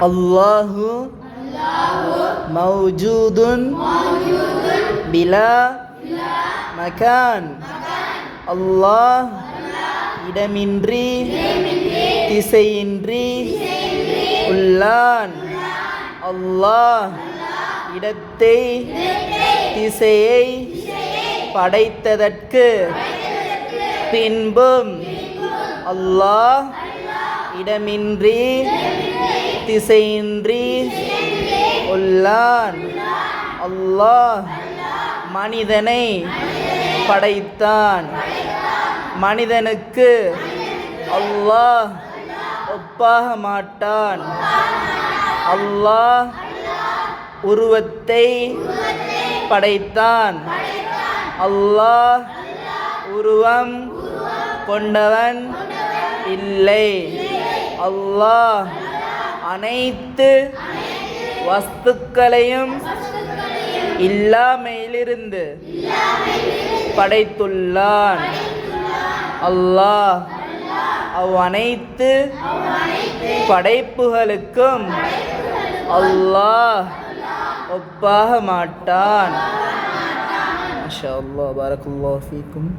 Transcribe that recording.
அல்லாஹு மௌஜூதுன் பிலா மகான். அல்லாஹ் இடமின்றி திசையின்றி உள்ளான். அல்லாஹ் இடத்தை திசையை படைத்ததற்கு பின்பும் அல்லாஹ் இடமின்றி திசையின்றி உள்ளான். அல்லாஹ் மனிதனை படைத்தான். மனிதனுக்கு அல்லாஹ் ஒப்பாக மாட்டான். அல்லாஹ் உருவத்தை படைத்தான். அல்லாஹ் உருவம் கொண்டவன் இல்லை. அல்லாஹ் அனைத்து வஸ்துக்களையும் இல்லாமையிலிருந்து படைத்துள்ளான். அல்லாஹ் அனைத்து படைப்புகளுக்கும் அல்லாஹ் ஒப்பாக மாட்டான். மாஷா அல்லாஹ், பாரக்கல்லாஹு ஃபீக்கும்.